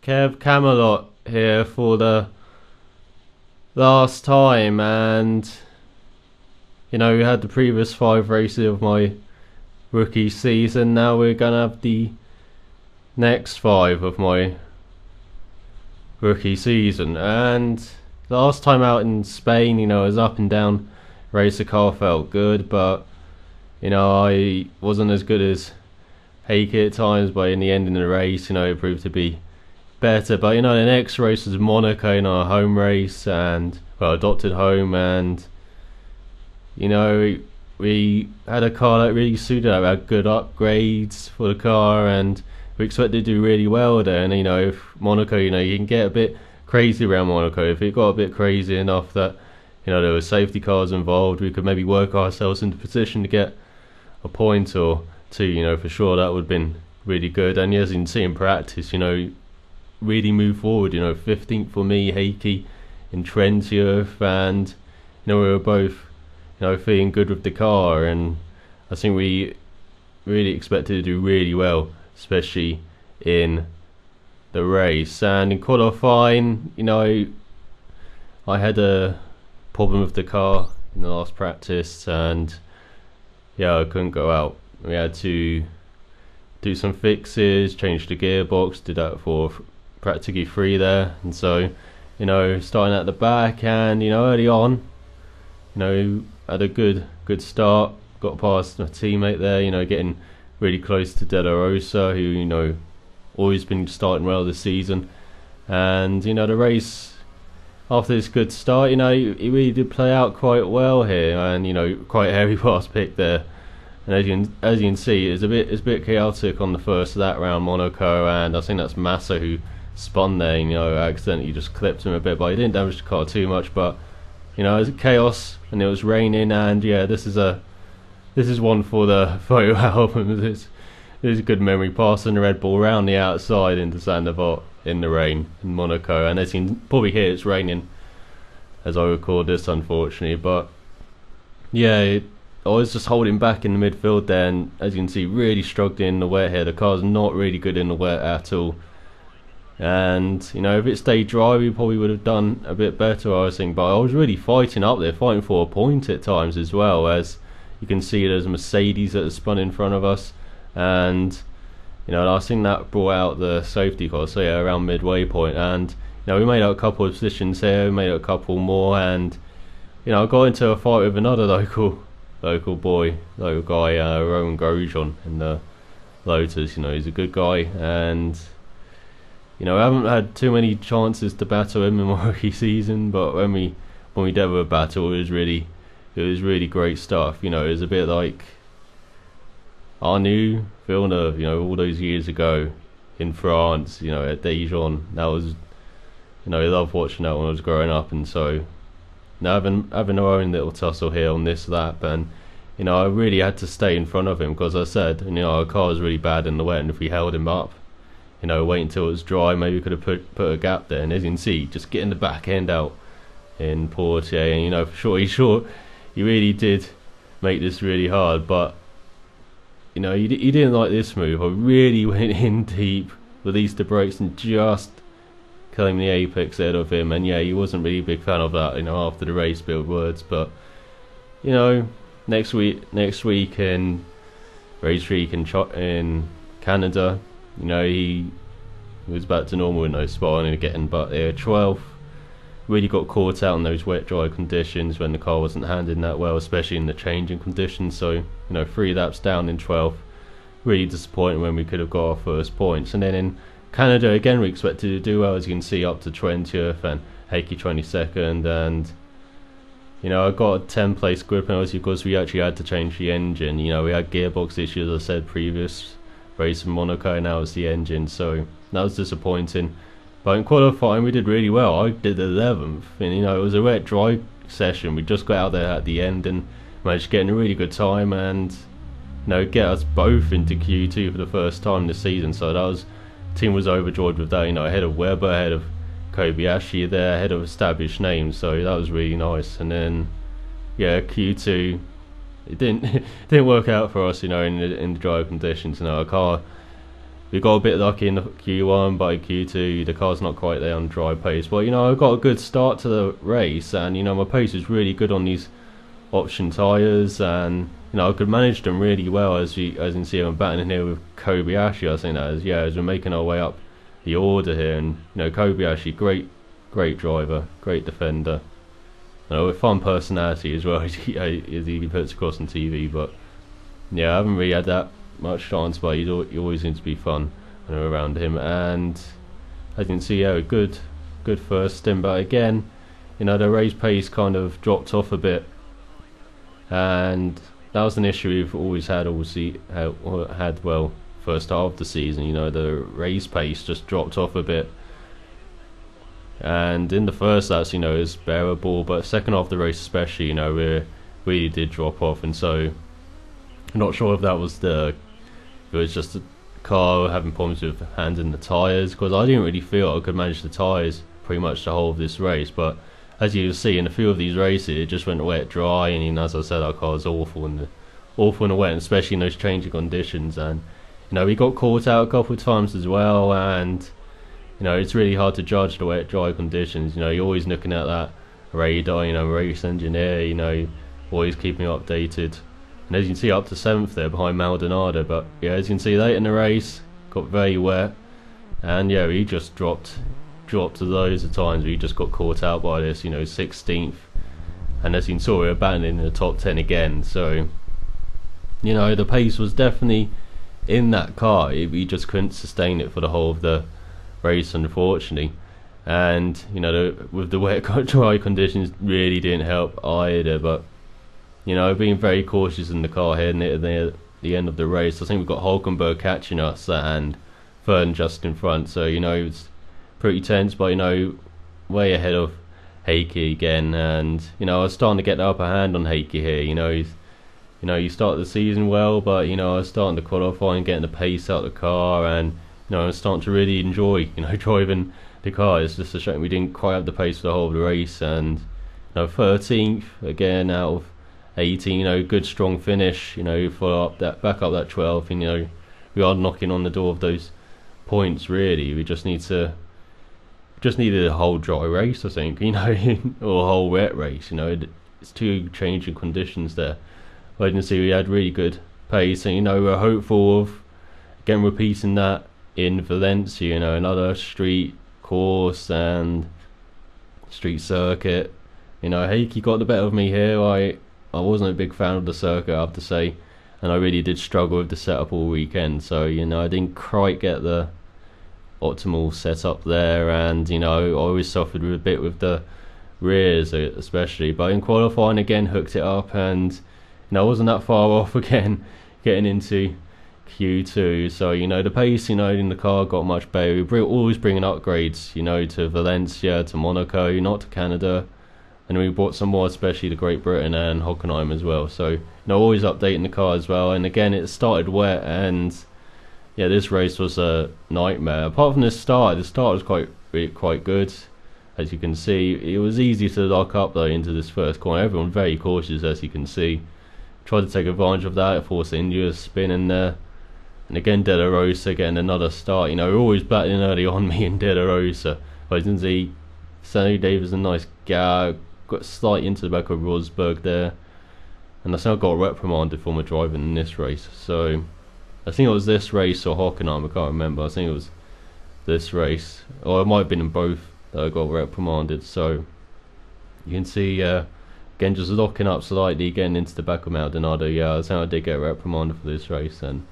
ElusiveKev Camelot here for the last time, and we had the previous 5 races of my rookie season. Now we're gonna have the next 5 of my rookie season. And last time out in Spain, it was up and down. Race the car felt good, but I wasn't as good as Heike at times, but in the end of the race, it proved to be better. But the next race was Monaco, a home race, and adopted home, and we had a car that really suited us. We had good upgrades for the car, and we expected to do really well there. And if Monaco, you can get a bit crazy around Monaco. If it got a bit crazy enough that there were safety cars involved, we could maybe work ourselves into position to get a point or two. For sure that would have been really good. And as you can see in practice, really move forward. 15th for me, Heike in 20th, and we were both feeling good with the car, and I think we really expected to do really well, especially in the race. And in qualifying, I had a problem with the car in the last practice, and I couldn't go out. We had to do some fixes, change the gearbox, did that for practically free there. And so starting at the back, and early on, had a good start, got past my teammate there, getting really close to De La Rosa, who always been starting well this season. And the race, after this good start, it really did play out quite well here, and quite a heavy pass pick there. And as you can see, it's a bit chaotic on the first of that round, Monaco, and I think that's Massa who spun there. Accidentally just clipped him a bit, but he didn't damage the car too much. But it was chaos, and it was raining, and this is one for the photo album. This is a good memory, passing the Red Bull around the outside into Sandoval in the rain in Monaco. And as you can probably hear, it's raining as I record this, unfortunately. But I was just holding back in the midfield there, and as you can see, really struggled in the wet here. The car's not really good in the wet at all. And if it stayed dry, we probably would have done a bit better, I think. But I was really fighting up there, fighting for a point at times as well. As you can see, there's a Mercedes that has spun in front of us, and I think that brought out the safety car, so around midway point. And we made out a couple of positions here, we made out a couple more, and I got into a fight with another local guy, Rowan Grosjean in the Lotus. He's a good guy, and I haven't had too many chances to battle him in my rookie season, but when we did have a battle, it was really great stuff. It was a bit like Arnoux, Villeneuve, all those years ago in France, at Dijon. That was, I loved watching that when I was growing up. And so now having our own little tussle here on this lap, and I really had to stay in front of him, because I said, our car was really bad in the wet, and if we held him up, wait until it was dry, maybe we could have put a gap there. And as you can see, just getting the back end out in Portier, and for sure he really did make this really hard. But he didn't like this move. I really went in deep, released the brakes, and just claimed the apex ahead of him. And he wasn't really a big fan of that, after the race build words. But next week in race week in Canada, he was back to normal with no sparring again. But 12th, really got caught out in those wet dry conditions when the car wasn't handling that well, especially in the changing conditions. So 3 laps down in 12th, really disappointing when we could have got our first points. And then in Canada again, we expected to do well, as you can see, up to 20th, and Heike 22nd, and I got a 10th place grid penalty because we actually had to change the engine. We had gearbox issues, as I said previous race in Monaco, and now it's the engine, so that was disappointing. But in qualifying, we did really well. I did 11th, and it was a wet dry session. We just got out there at the end and managed to get in a really good time, and get us both into Q2 for the first time this season. So team was overjoyed with that. Ahead of Webber, ahead of Kobayashi there, ahead of established names. So that was really nice. And then Q2, it didn't work out for us, in the dry conditions. Our car we got a bit lucky in the Q1, but in Q2 the car's not quite there on dry pace. But I got a good start to the race, and my pace is really good on these option tyres, and I could manage them really well. As you can see, I'm battling here with Kobayashi. I think that is, as we're making our way up the order here, and Kobayashi, great driver, great defender, with fun personality as well, as he puts across on TV. But I haven't really had that much chance, but he always seems to be fun around him. And as you can see, a good first stint, but again, the race pace kind of dropped off a bit, and that was an issue we've always had. First half of the season, the race pace just dropped off a bit, and in the first that's it was bearable, but second half of the race especially, we really did drop off. And so I'm not sure if that was it was just the car having problems with handling the tyres, because I didn't really feel I could manage the tyres pretty much the whole of this race. But as you can see, in a few of these races it just went wet dry, and as I said, our car was awful in the wet, and especially in those changing conditions. And we got caught out a couple of times as well, and it's really hard to judge the wet dry conditions. You're always looking at that radar, race engineer, always keeping updated. And as you can see, up to 7th there behind Maldonado. But as you can see, late in the race got very wet, and he just dropped loads of times. We just got caught out by this, 16th, and as you saw, we were battling in the top 10 again. So the pace was definitely in that car. We just couldn't sustain it for the whole of the race, unfortunately. And with the wet dry conditions really didn't help either. But being very cautious in the car heading at the end of the race. I think we've got Hulkenberg catching us and Fern just in front, so it's pretty tense, but way ahead of Heikki again. And I was starting to get the upper hand on Heikki here. You start the season well, but I was starting to qualify and getting the pace out of the car, and I was starting to really enjoy driving the car. It's just a shame we didn't quite have the pace for the whole of the race. And 13th again out of 18, good strong finish, follow up that, back up that 12th, and we are knocking on the door of those points really. We just needed a whole dry race, I think, or a whole wet race. It's two changing conditions there. But you can see we had really good pace, and we're hopeful of again repeating that in Valencia, another street course and street circuit. Heikki got the better of me here. I wasn't a big fan of the circuit, I have to say, and I really did struggle with the setup all weekend. So I didn't quite get the optimal setup there, and I always suffered a bit with the rears especially. But in qualifying again, hooked it up, and I wasn't that far off again getting into Q2. So the pace in the car got much better. We were always bringing upgrades to Valencia, to Monaco, not to Canada, and we bought some more, especially to Great Britain and Hockenheim as well. So always updating the car as well. And again, it started wet, and this race was a nightmare. Apart from the start was quite good. As you can see, it was easy to lock up though into this first corner. Everyone very cautious, as you can see. Tried to take advantage of that, force India spin in there. And again, De La Rosa getting another start. We're always battling early on, me and De La Rosa. But you can see Sonny Davis a nice gap, got slight into the back of Rosberg there. And I think I got reprimanded for my driving in this race. So I think it was this race or Hockenheim, I can't remember. I think it was this race, or it might have been in both that I got reprimanded. So you can see again just locking up slightly, getting into the back of Maldonado. I think I did get reprimanded for this race and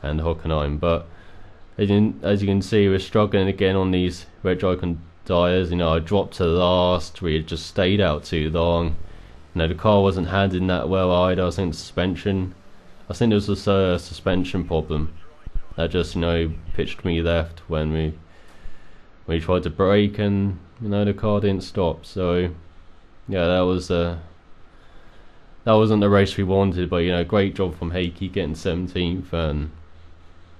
Hockenheim. But as you can see, we're struggling again on these red dry tyres. I dropped to last. We had just stayed out too long. The car wasn't handling that well either. I think there was a suspension problem that just pitched me left when we tried to brake, and the car didn't stop. So that wasn't the race we wanted. But great job from Heikki getting 17th, and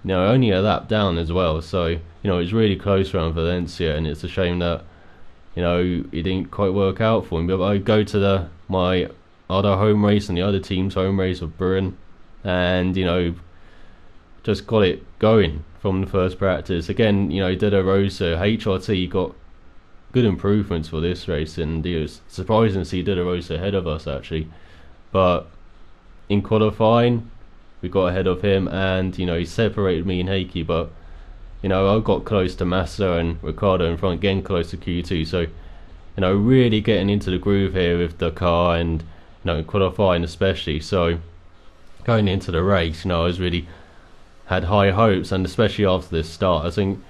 only a lap down as well. So it was really close around Valencia, and it's a shame that it didn't quite work out for him. But I go to my other home race and the other team's home race of Britain, and just got it going from the first practice. Again, you know, De La Rosa, HRT got good improvements for this race, and it was surprising to see De La Rosa ahead of us actually. But in qualifying, we got ahead of him, and you know, he separated me and Heikki, but you know, I got close to Massa and Ricardo in front, getting close to Q2. So, you know, really getting into the groove here with the car, and you know, qualifying especially. So, going into the race, you know, I was really had high hopes, and especially after this start, I think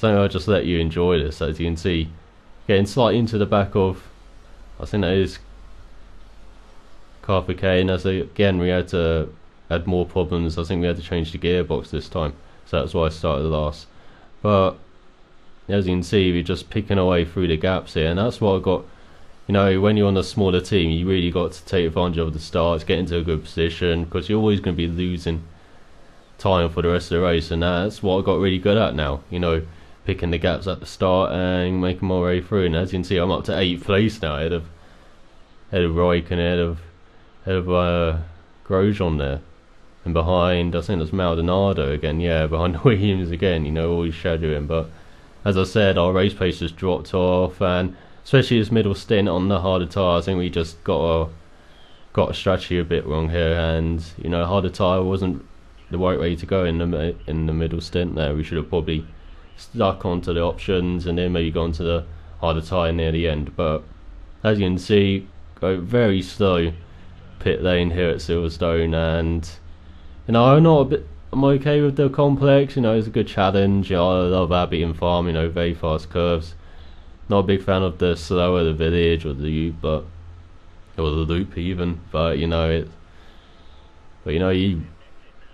I'll just let you enjoy this. As you can see, getting slightly into the back of, I think that is Carpacay, and as again we had to add more problems. I think we had to change the gearbox this time, so that's why I started last. But as you can see, we're just picking our way through the gaps here, and that's what I got. You know, when you're on a smaller team, you really got to take advantage of the starts, get into a good position, because you're always going to be losing time for the rest of the race, and that's what I got really good at now. You know, picking the gaps at the start and making my way through. And as you can see, I'm up to 8th place now, ahead of Raikkonen, ahead of Grosjean there, and behind, I think that's Maldonado again. Yeah, behind Williams again. You know, always shadowing. But as I said, our race pace just dropped off, and especially this middle stint on the harder tyre, I think we just got a strategy a bit wrong here, and you know, harder tyre wasn't the right way to go in the middle stint there. We should have probably stuck onto the options and then maybe gone to the harder tyre near the end. But as you can see, go very slow pit lane here at Silverstone, and you know, I'm okay with the complex. You know, it's a good challenge. You know, I love Abbey and Farm. You know, very fast curves. Not a big fan of the slower, the village or the loop, or the loop even. But you know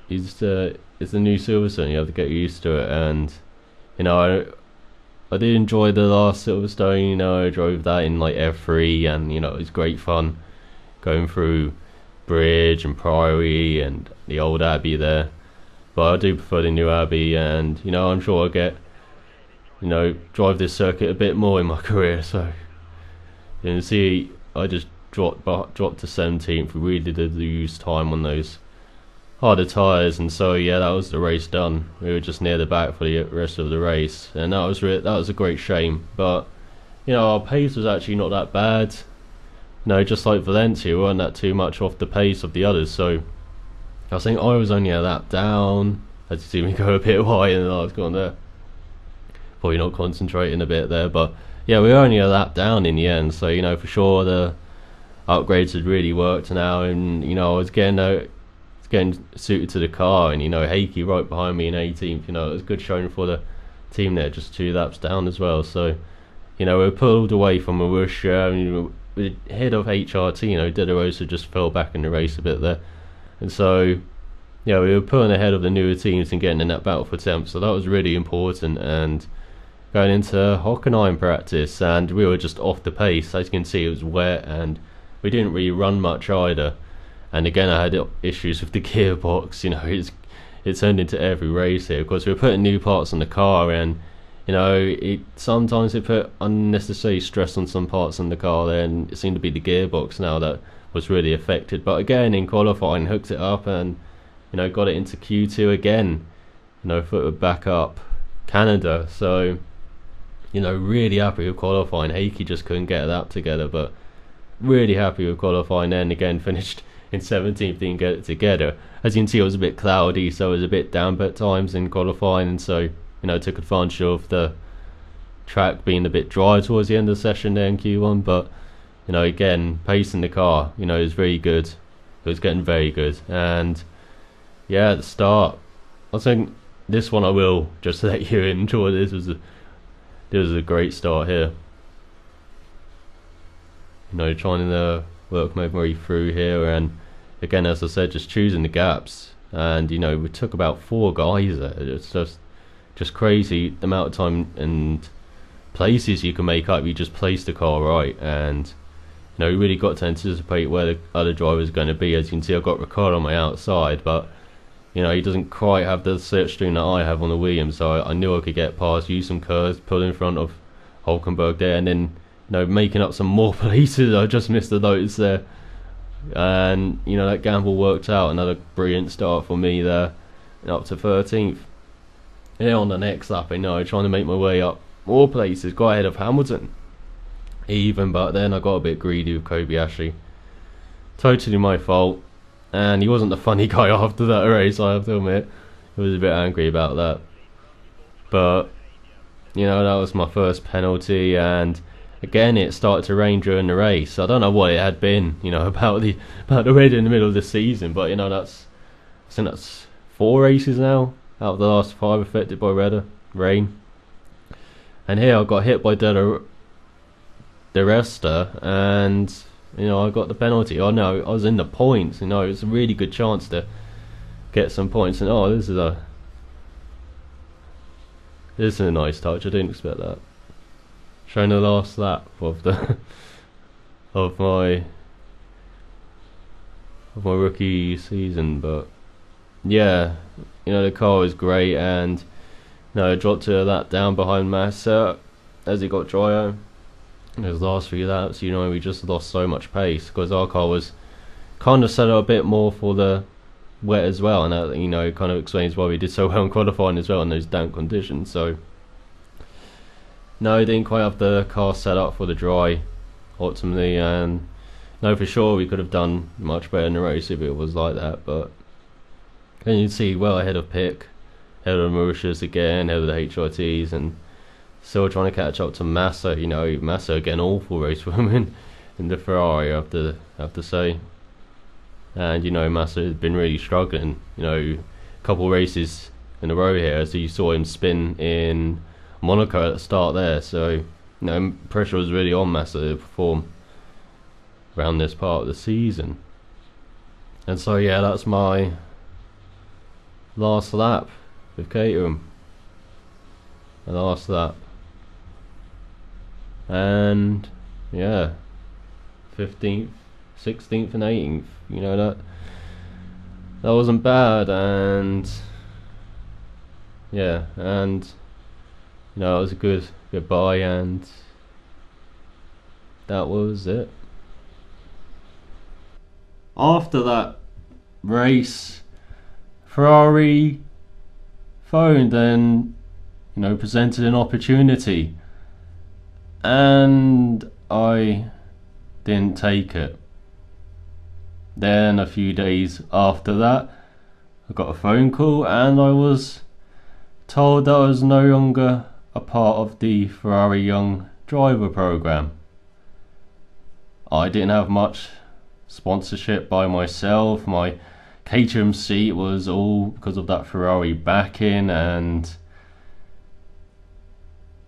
it's the new Silverstone. You have to get used to it, and you know, I did enjoy the last Silverstone. You know, I drove that in like F3, and you know, it was great fun going through Bridge and Priory and the old Abbey there. But I do prefer the new Abbey, and you know, I'm sure I'll get, you know, drive this circuit a bit more in my career. So you can see I just dropped to 17th. We really did lose time on those harder tyres, and so yeah, that was the race done. We were just near the back for the rest of the race, and that was a great shame. But you know, our pace was actually not that bad. You know, just like Valencia, we weren't that too much off the pace of the others. So I think I was only a lap down. As you see me go a bit wide, and I was going there, probably not concentrating a bit there. But yeah, we were only a lap down in the end. So you know, for sure the upgrades had really worked now, and you know, I was getting suited to the car, and you know, Heikki right behind me in 18th. You know, it was good showing for the team there, just 2 laps down as well. So you know, we were pulled away from Marussia. I mean, we're ahead of HRT. You know, De La Rosa just fell back in the race a bit there, and so yeah, we were pulling ahead of the newer teams and getting in that battle for 10th. So that was really important. And going into Hockenheim practice, and we were just off the pace. As you can see, it was wet, and we didn't really run much either. And again, I had issues with the gearbox. You know, it turned into every race here. Of course, we were putting new parts on the car, and you know, sometimes it put unnecessary stress on some parts on the car there, and it seemed to be the gearbox now that was really affected. But again, in qualifying, hooked it up, and you know, got it into Q2 again. You know, for back up Canada. So you know, really happy with qualifying. Heikki just couldn't get that together, but really happy with qualifying. Then again, finished in 17th, didn't get it together. As you can see, it was a bit cloudy, so it was a bit damp at times in qualifying, and so you know, took advantage of the track being a bit dry towards the end of the session there in Q1. But you know, again, pacing the car, you know, is very good. It was getting very good, and yeah, at the start, I think this one I will just let you enjoy. This was a great start here. You know, trying to work my way through here, and again, as I said, just choosing the gaps. And you know, we took about 4 guys there. It's just crazy the amount of time and places you can make up. You just place the car right, and you know, you really got to anticipate where the other driver is going to be. As you can see, I've got Ricardo on my outside, but you know, he doesn't quite have the slipstream that I have on the Williams, so I knew I could get past, use some curves, pull in front of Hulkenberg there, and then you know, making up some more places. I just missed the notice there, and you know, that gamble worked out. Another brilliant start for me there, up to 13th. Yeah, on the next lap, trying to make my way up more places, got ahead of Hamilton even, but then I got a bit greedy with Kobayashi. Totally my fault, and he wasn't the funny guy after that race, I have to admit. I was a bit angry about that, but that was my first penalty, and again it started to rain during the race. I don't know what it had been, about the rain in the middle of the season, but I think that's 4 races now out of the last 5 affected by rain. And here I got hit by De Resta, and I got the penalty. Oh no, I was in the points. It was a really good chance to get some points. And this is a nice touch. I didn't expect that. Showing the last lap of the of my rookie season, but yeah, the car was great, and I dropped to that down behind Massa as he got drier. Those last few laps, we just lost so much pace because our car was kind of set up a bit more for the wet as well, and that kind of explains why we did so well in qualifying as well in those damp conditions. So no, didn't quite have the car set up for the dry ultimately, and for sure we could have done much better in the race if it was like that. But then you'd see well ahead of Pick, ahead of Mauritius again, ahead of the HRTs, and still trying to catch up to Massa. Massa again, awful race for him in the Ferrari, I have to say. And Massa has been really struggling. A couple races in a row here, so you saw him spin in Monaco at the start there. So pressure was really on Massa to perform around this part of the season. And so yeah, that's my last lap with Caterham. The last lap. And yeah, 15th, 16th and 18th, that wasn't bad. And yeah, and it was a good goodbye, and that was it. After that race, Ferrari phoned and presented an opportunity, and I didn't take it. Then a few days after that, I got a phone call, and I was told that I was no longer a part of the Ferrari Young Driver program. I didn't have much sponsorship by myself. My Caterham seat was all because of that Ferrari backing, and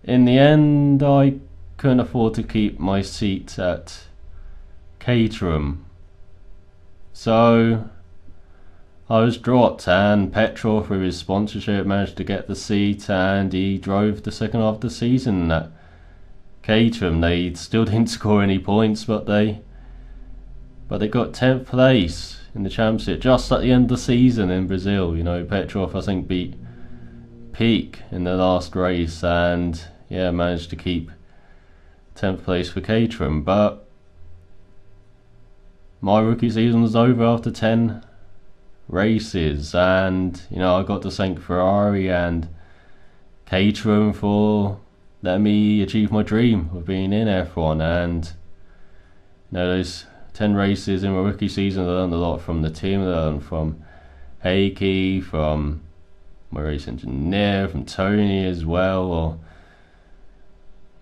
in the end I couldn't afford to keep my seat at Caterham, so I was dropped, and Petrov, through his sponsorship, managed to get the seat, and he drove the second half of the season at Caterham. They still didn't score any points, but they got 10th place in the championship just at the end of the season in Brazil. Petrov, I think, beat Peak in the last race, and yeah, managed to keep 10th place for Caterham. But my rookie season was over after 10 races, and I got to thank Ferrari and Caterham for letting me achieve my dream of being in F1. And those 10 races in my rookie season, I learned a lot from the team. I learned from Heikki, from my race engineer, from Tony as well, or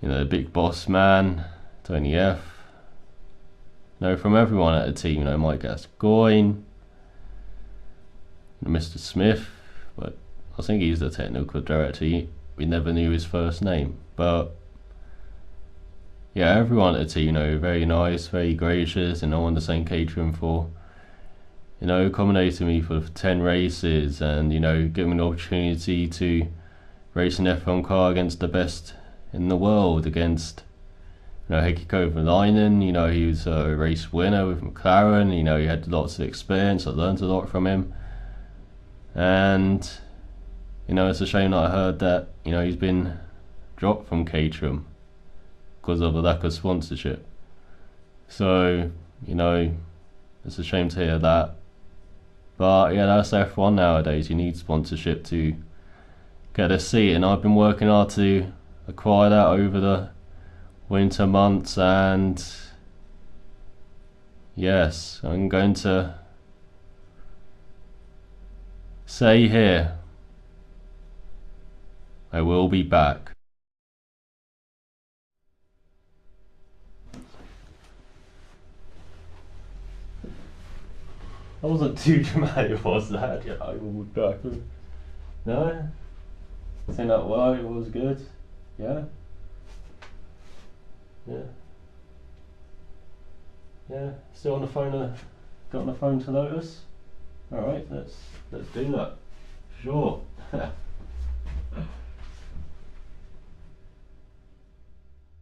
the big boss man, Tony F. From everyone at the team, Mike Gascoigne, Mr. Smith, but I think he's the technical director. We never knew his first name, but yeah, everyone at the team, very nice, very gracious, and I want to thank Caterham for accommodating me for 10 races, and giving me the opportunity to race an F1 car against the best in the world, against Heikki Kovalainen. He was a race winner with McLaren. He had lots of experience. I learned a lot from him, and it's a shame that I heard that he's been dropped from Caterham because of a lack of sponsorship. So it's a shame to hear that, but yeah, that's F1 nowadays. You need sponsorship to get a seat, and I've been working hard to acquire that over the winter months, and yes, I'm going to say here, I will be back. That wasn't too dramatic, was that? Yeah, I will be back. No? I think that was good. Yeah? Yeah. Yeah. Still on the phone, got on the phone to Lotus? Alright, let's do that. Sure.